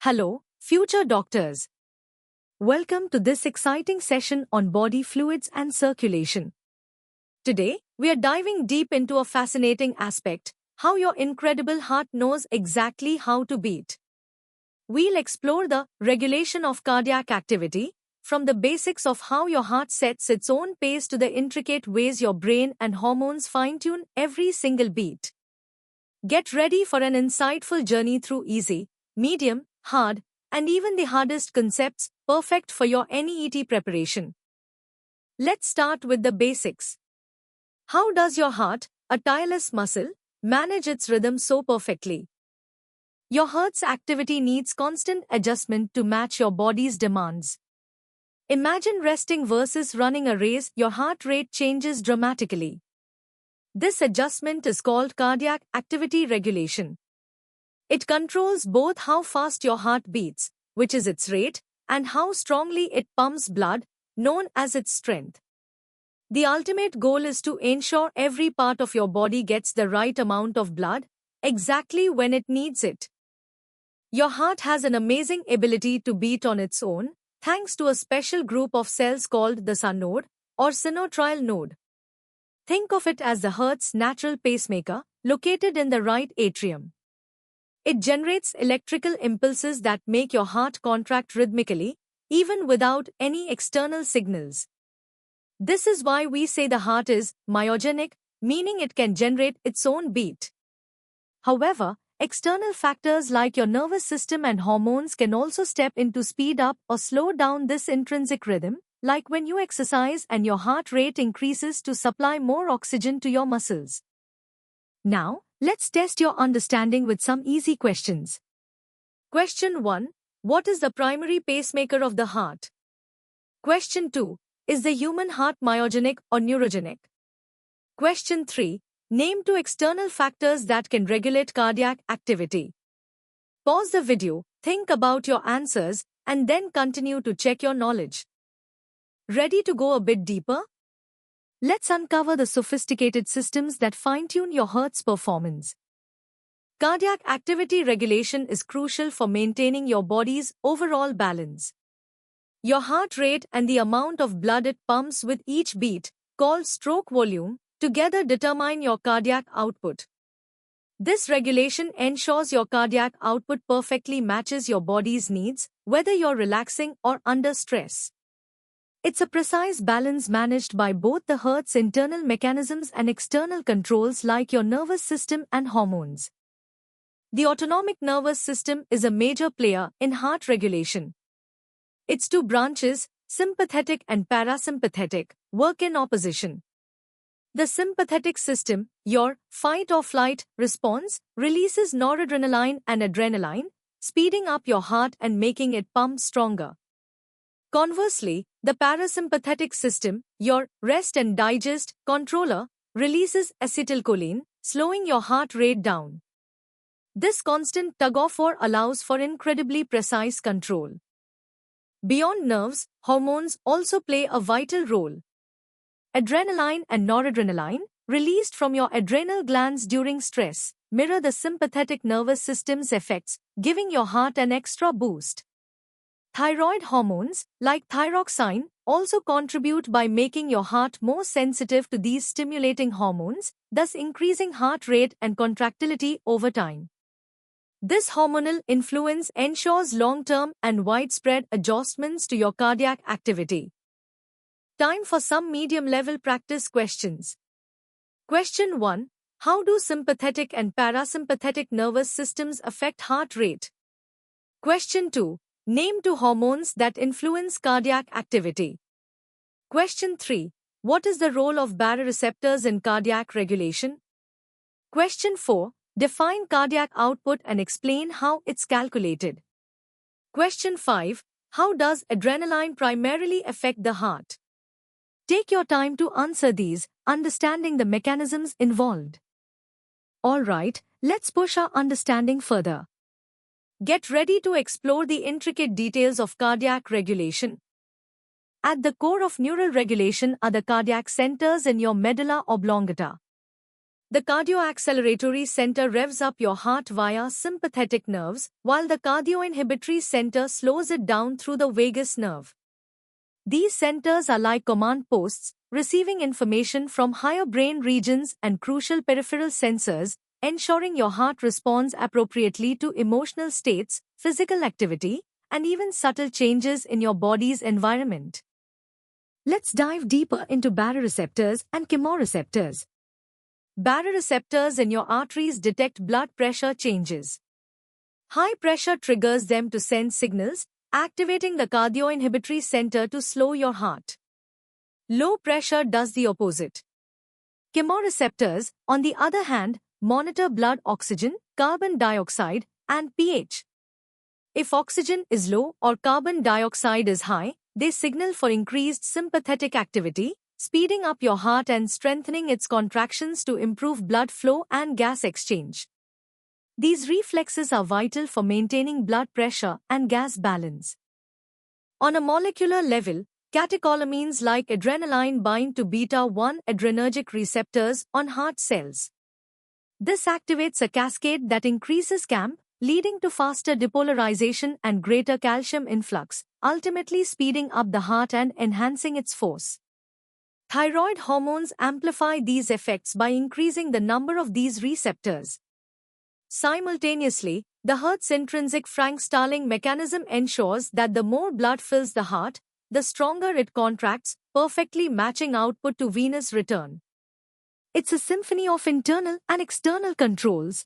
Hello, future doctors. Welcome to this exciting session on body fluids and circulation. Today, we are diving deep into a fascinating aspect: how your incredible heart knows exactly how to beat. We'll explore the regulation of cardiac activity, from the basics of how your heart sets its own pace to the intricate ways your brain and hormones fine-tune every single beat. Get ready for an insightful journey through easy, medium, hard, and even the hardest concepts, perfect for your NEET preparation. Let's start with the basics. How does your heart, a tireless muscle, manage its rhythm so perfectly? Your heart's activity needs constant adjustment to match your body's demands. Imagine resting versus running a race. Your heart rate changes dramatically. This adjustment is called cardiac activity regulation. It controls both how fast your heart beats, which is its rate, and how strongly it pumps blood, known as its strength. The ultimate goal is to ensure every part of your body gets the right amount of blood, exactly when it needs it. Your heart has an amazing ability to beat on its own, thanks to a special group of cells called the sun node, or sinoatrial node. Think of it as the heart's natural pacemaker, located in the right atrium. It generates electrical impulses that make your heart contract rhythmically, even without any external signals. This is why we say the heart is myogenic, meaning it can generate its own beat. However, external factors like your nervous system and hormones can also step in to speed up or slow down this intrinsic rhythm, like when you exercise and your heart rate increases to supply more oxygen to your muscles. Now, let's test your understanding with some easy questions. Question 1. What is the primary pacemaker of the heart? Question 2. Is the human heart myogenic or neurogenic? Question 3. Name 2 external factors that can regulate cardiac activity. Pause the video, think about your answers, and then continue to check your knowledge. Ready to go a bit deeper? Let's uncover the sophisticated systems that fine-tune your heart's performance. Cardiac activity regulation is crucial for maintaining your body's overall balance. Your heart rate and the amount of blood it pumps with each beat, called stroke volume, together determine your cardiac output. This regulation ensures your cardiac output perfectly matches your body's needs, whether you're relaxing or under stress. It's a precise balance managed by both the heart's internal mechanisms and external controls like your nervous system and hormones. The autonomic nervous system is a major player in heart regulation. Its 2 branches, sympathetic and parasympathetic, work in opposition. The sympathetic system, your fight-or-flight response, releases noradrenaline and adrenaline, speeding up your heart and making it pump stronger. Conversely, the parasympathetic system, your rest and digest controller, releases acetylcholine, slowing your heart rate down. This constant tug-of-war allows for incredibly precise control. Beyond nerves, hormones also play a vital role. Adrenaline and noradrenaline, released from your adrenal glands during stress, mirror the sympathetic nervous system's effects, giving your heart an extra boost. Thyroid hormones, like thyroxine, also contribute by making your heart more sensitive to these stimulating hormones, thus increasing heart rate and contractility over time. This hormonal influence ensures long-term and widespread adjustments to your cardiac activity. Time for some medium-level practice questions. Question 1. How do sympathetic and parasympathetic nervous systems affect heart rate? Question 2. Name 2 hormones that influence cardiac activity. Question 3. What is the role of baroreceptors in cardiac regulation? Question 4. Define cardiac output and explain how it's calculated. Question 5. How does adrenaline primarily affect the heart? Take your time to answer these, understanding the mechanisms involved. Alright, let's push our understanding further. Get ready to explore the intricate details of cardiac regulation. At the core of neural regulation are the cardiac centers in your medulla oblongata. The cardioacceleratory center revs up your heart via sympathetic nerves, while the cardioinhibitory center slows it down through the vagus nerve. These centers are like command posts, receiving information from higher brain regions and crucial peripheral sensors, ensuring your heart responds appropriately to emotional states, physical activity, and even subtle changes in your body's environment. Let's dive deeper into baroreceptors and chemoreceptors. Baroreceptors in your arteries detect blood pressure changes. High pressure triggers them to send signals, activating the cardioinhibitory center to slow your heart. Low pressure does the opposite. Chemoreceptors, on the other hand, monitor blood oxygen, carbon dioxide, and pH. If oxygen is low or carbon dioxide is high, they signal for increased sympathetic activity, speeding up your heart and strengthening its contractions to improve blood flow and gas exchange. These reflexes are vital for maintaining blood pressure and gas balance. On a molecular level, catecholamines like adrenaline bind to beta-1 adrenergic receptors on heart cells. This activates a cascade that increases CAMP, leading to faster depolarization and greater calcium influx, ultimately speeding up the heart and enhancing its force. Thyroid hormones amplify these effects by increasing the number of these receptors. Simultaneously, the heart's intrinsic Frank-Starling mechanism ensures that the more blood fills the heart, the stronger it contracts, perfectly matching output to venous return. It's a symphony of internal and external controls.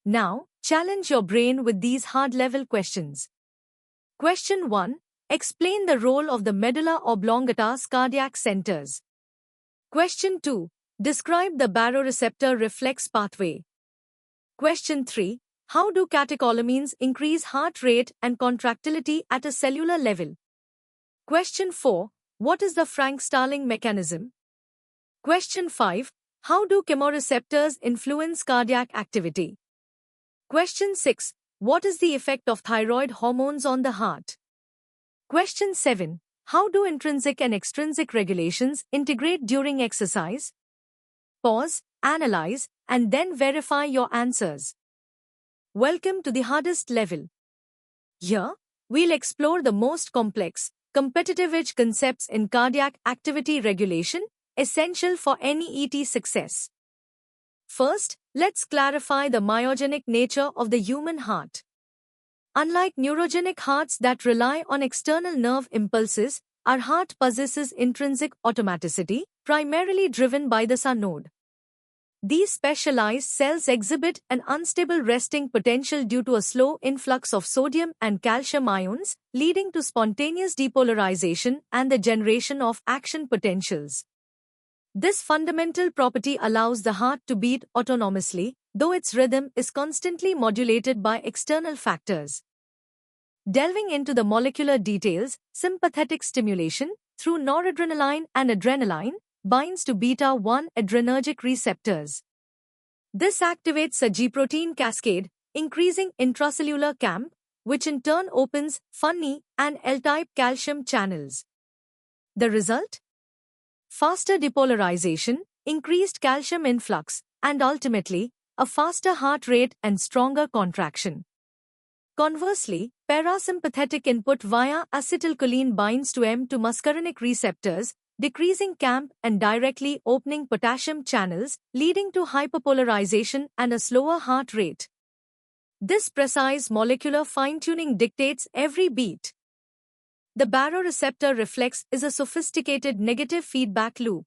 Now, challenge your brain with these hard-level questions. Question 1. Explain the role of the medulla oblongata's cardiac centers. Question 2. Describe the baroreceptor reflex pathway. Question 3. How do catecholamines increase heart rate and contractility at a cellular level? Question 4. What is the Frank-Starling mechanism? Question 5. How do chemoreceptors influence cardiac activity? Question 6. What is the effect of thyroid hormones on the heart? Question 7. How do intrinsic and extrinsic regulations integrate during exercise? Pause, analyze, and then verify your answers. Welcome to the hardest level. Here, we'll explore the most complex, competitive edge concepts in cardiac activity regulation, essential for any ET success. First, let's clarify the myogenic nature of the human heart. Unlike neurogenic hearts that rely on external nerve impulses, our heart possesses intrinsic automaticity, primarily driven by the SA node. These specialized cells exhibit an unstable resting potential due to a slow influx of sodium and calcium ions, leading to spontaneous depolarization and the generation of action potentials. This fundamental property allows the heart to beat autonomously, though its rhythm is constantly modulated by external factors. Delving into the molecular details, sympathetic stimulation, through noradrenaline and adrenaline, binds to beta-1 adrenergic receptors. This activates a G-protein cascade, increasing intracellular CAMP, which in turn opens Funny and L-type calcium channels. The result? Faster depolarization, increased calcium influx, and ultimately, a faster heart rate and stronger contraction. Conversely, parasympathetic input via acetylcholine binds to M2 muscarinic receptors, decreasing CAMP and directly opening potassium channels, leading to hyperpolarization and a slower heart rate. This precise molecular fine-tuning dictates every beat. The baroreceptor reflex is a sophisticated negative feedback loop.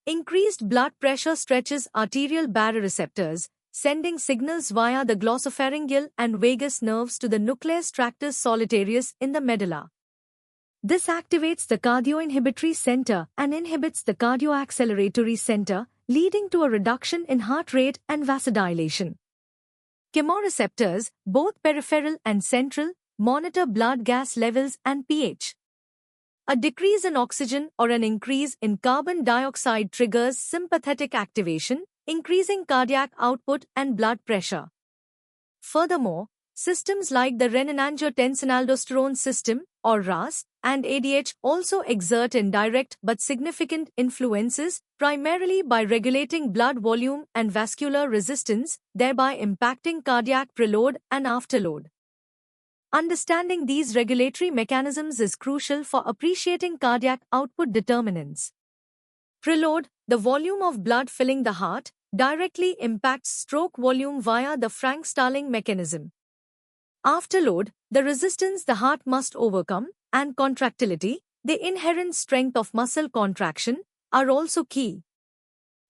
Increased blood pressure stretches arterial baroreceptors, sending signals via the glossopharyngeal and vagus nerves to the nucleus tractus solitarius in the medulla. This activates the cardioinhibitory center and inhibits the cardioacceleratory center, leading to a reduction in heart rate and vasodilation. Chemoreceptors, both peripheral and central, monitor blood gas levels and pH. A decrease in oxygen or an increase in carbon dioxide triggers sympathetic activation, increasing cardiac output and blood pressure. Furthermore, systems like the renin-angiotensin-aldosterone system, or RAS, and ADH also exert indirect but significant influences, primarily by regulating blood volume and vascular resistance, thereby impacting cardiac preload and afterload. Understanding these regulatory mechanisms is crucial for appreciating cardiac output determinants. Preload, the volume of blood filling the heart, directly impacts stroke volume via the Frank-Starling mechanism. Afterload, the resistance the heart must overcome, and contractility, the inherent strength of muscle contraction, are also key.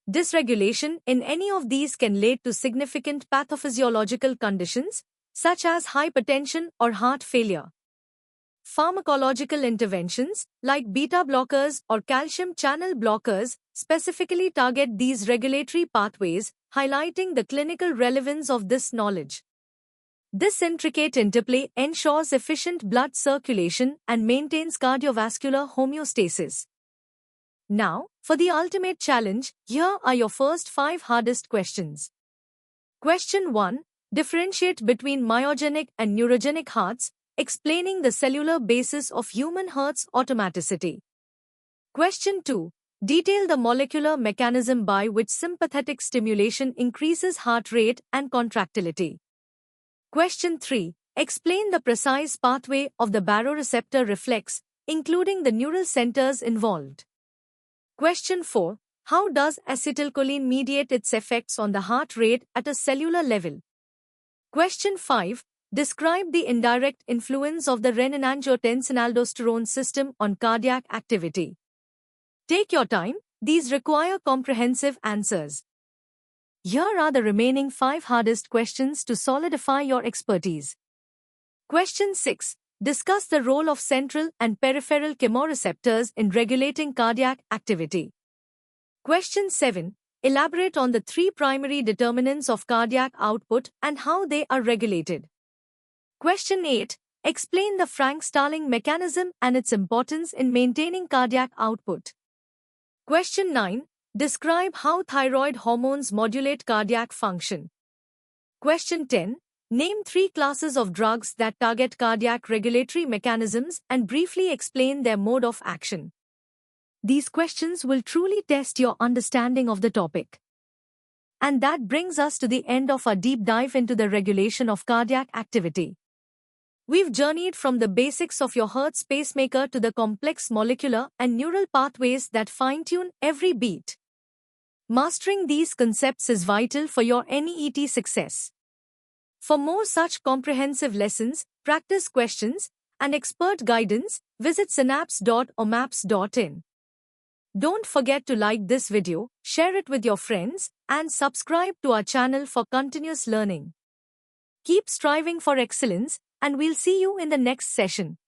Dysregulation in any of these can lead to significant pathophysiological conditions, such as hypertension or heart failure. Pharmacological interventions, like beta blockers or calcium channel blockers, specifically target these regulatory pathways, highlighting the clinical relevance of this knowledge. This intricate interplay ensures efficient blood circulation and maintains cardiovascular homeostasis. Now, for the ultimate challenge, here are your first 5 hardest questions. Question 1. Differentiate between myogenic and neurogenic hearts, explaining the cellular basis of human heart's automaticity. Question 2. Detail the molecular mechanism by which sympathetic stimulation increases heart rate and contractility. Question 3. Explain the precise pathway of the baroreceptor reflex, including the neural centers involved. Question 4. How does acetylcholine mediate its effects on the heart rate at a cellular level? Question 5. Describe the indirect influence of the renin-angiotensin-aldosterone system on cardiac activity. Take your time, these require comprehensive answers. Here are the remaining 5 hardest questions to solidify your expertise. Question 6. Discuss the role of central and peripheral chemoreceptors in regulating cardiac activity. Question 7. Elaborate on the 3 primary determinants of cardiac output and how they are regulated. Question 8. Explain the Frank-Starling mechanism and its importance in maintaining cardiac output. Question 9. Describe how thyroid hormones modulate cardiac function. Question 10. Name 3 classes of drugs that target cardiac regulatory mechanisms and briefly explain their mode of action. These questions will truly test your understanding of the topic. And that brings us to the end of our deep dive into the regulation of cardiac activity. We've journeyed from the basics of your heart's pacemaker to the complex molecular and neural pathways that fine-tune every beat. Mastering these concepts is vital for your NEET success. For more such comprehensive lessons, practice questions, and expert guidance, visit synapse.omaps.in. Don't forget to like this video, share it with your friends, and subscribe to our channel for continuous learning. Keep striving for excellence, and we'll see you in the next session.